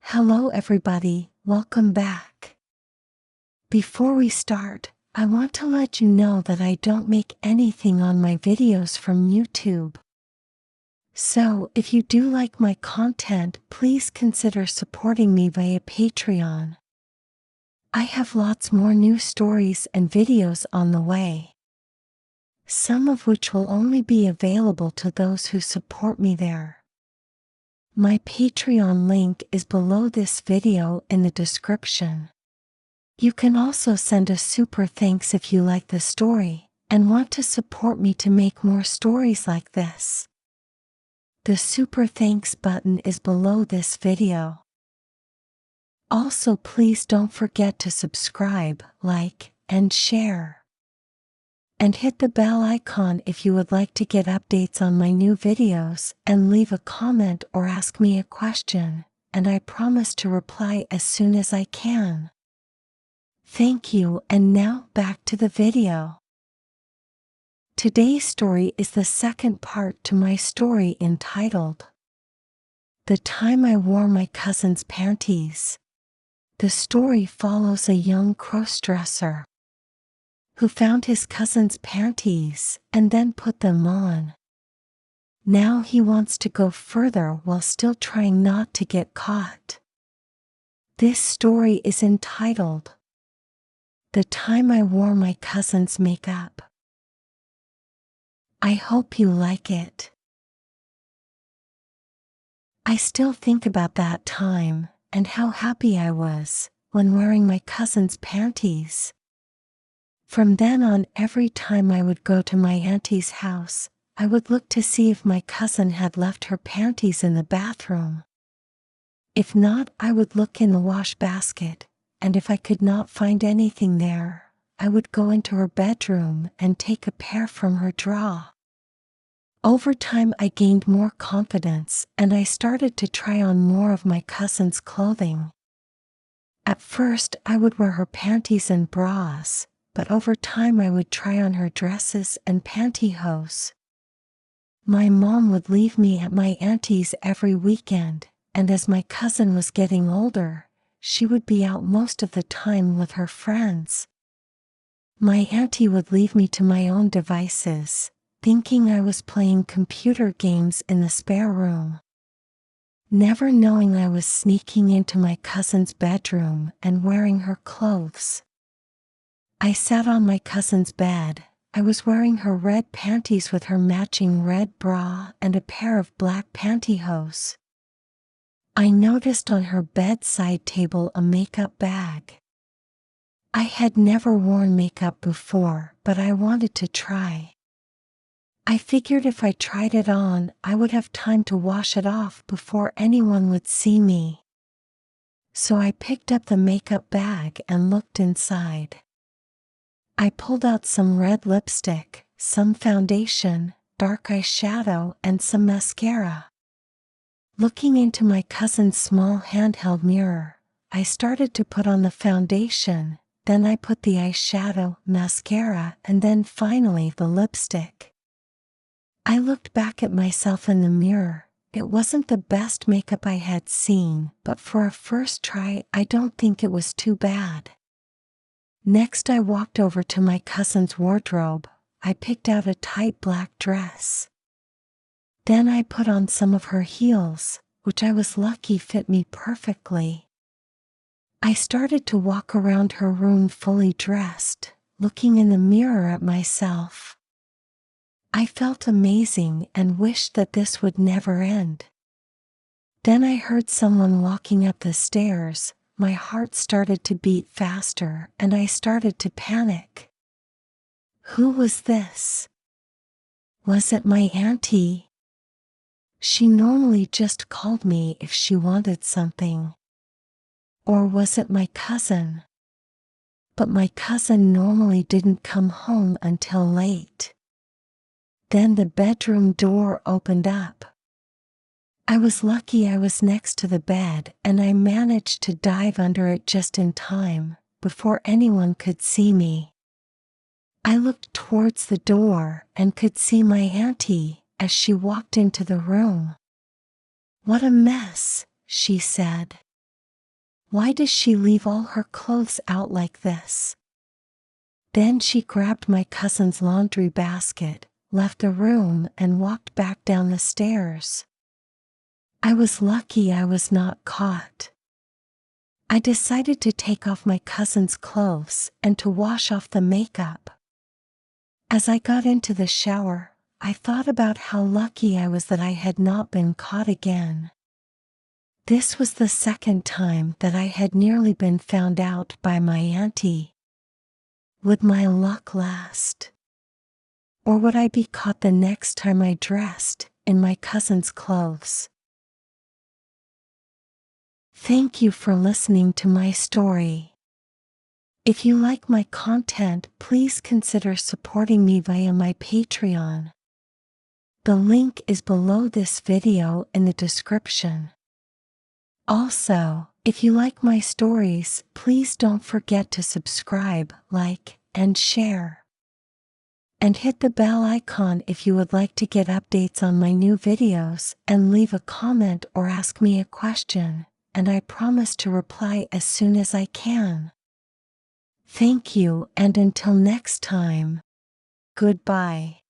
Hello everybody, welcome back. Before we start, I want to let you know that I don't make anything on my videos from YouTube. So, if you do like my content, please consider supporting me via Patreon. I have lots more new stories and videos on the way, some of which will only be available to those who support me there. My Patreon link is below this video in the description. You can also send a super thanks if you like the story and want to support me to make more stories like this. The super thanks button is below this video. Also, please don't forget to subscribe, like, and share. And hit the bell icon if you would like to get updates on my new videos, and leave a comment or ask me a question, and I promise to reply as soon as I can. Thank you, and now back to the video. Today's story is the second part to my story entitled The Time I Wore My Cousin's Panties. The story follows a young crossdresser who found his cousin's panties and then put them on. Now he wants to go further while still trying not to get caught. This story is entitled The Time I Wore My Cousin's Makeup. I hope you like it. I still think about that time and how happy I was when wearing my cousin's panties. From then on, every time I would go to my auntie's house, I would look to see if my cousin had left her panties in the bathroom. If not, I would look in the wash basket, and if I could not find anything there, I would go into her bedroom and take a pair from her drawer. Over time, I gained more confidence and I started to try on more of my cousin's clothing. At first, I would wear her panties and bras, but over time I would try on her dresses and pantyhose. My mom would leave me at my auntie's every weekend, and as my cousin was getting older, she would be out most of the time with her friends. My auntie would leave me to my own devices, thinking I was playing computer games in the spare room, never knowing I was sneaking into my cousin's bedroom and wearing her clothes. I sat on my cousin's bed. I was wearing her red panties with her matching red bra and a pair of black pantyhose. I noticed on her bedside table a makeup bag. I had never worn makeup before, but I wanted to try. I figured if I tried it on, I would have time to wash it off before anyone would see me. So I picked up the makeup bag and looked inside. I pulled out some red lipstick, some foundation, dark eyeshadow, and some mascara. Looking into my cousin's small handheld mirror, I started to put on the foundation, then I put the eyeshadow, mascara, and then finally the lipstick. I looked back at myself in the mirror. It wasn't the best makeup I had seen, but for a first try, I don't think it was too bad. Next, I walked over to my cousin's wardrobe. I picked out a tight black dress. Then I put on some of her heels, which I was lucky fit me perfectly. I started to walk around her room fully dressed, looking in the mirror at myself. I felt amazing and wished that this would never end. Then I heard someone walking up the stairs. My heart started to beat faster and I started to panic. Who was this? Was it my auntie? She normally just called me if she wanted something. Or was it my cousin? But my cousin normally didn't come home until late. Then the bedroom door opened up. I was lucky I was next to the bed and I managed to dive under it just in time, before anyone could see me. I looked towards the door and could see my auntie as she walked into the room. "What a mess," she said. Why does she leave all her clothes out like this? Then she grabbed my cousin's laundry basket, left the room, and walked back down the stairs. I was lucky I was not caught. I decided to take off my cousin's clothes and to wash off the makeup. As I got into the shower, I thought about how lucky I was that I had not been caught again. This was the second time that I had nearly been found out by my auntie. Would my luck last? Or would I be caught the next time I dressed in my cousin's clothes? Thank you for listening to my story. If you like my content, please consider supporting me via my Patreon. The link is below this video in the description. Also, if you like my stories, please don't forget to subscribe, like, and share. And hit the bell icon if you would like to get updates on my new videos, and leave a comment or ask me a question, and I promise to reply as soon as I can. Thank you, and until next time, goodbye.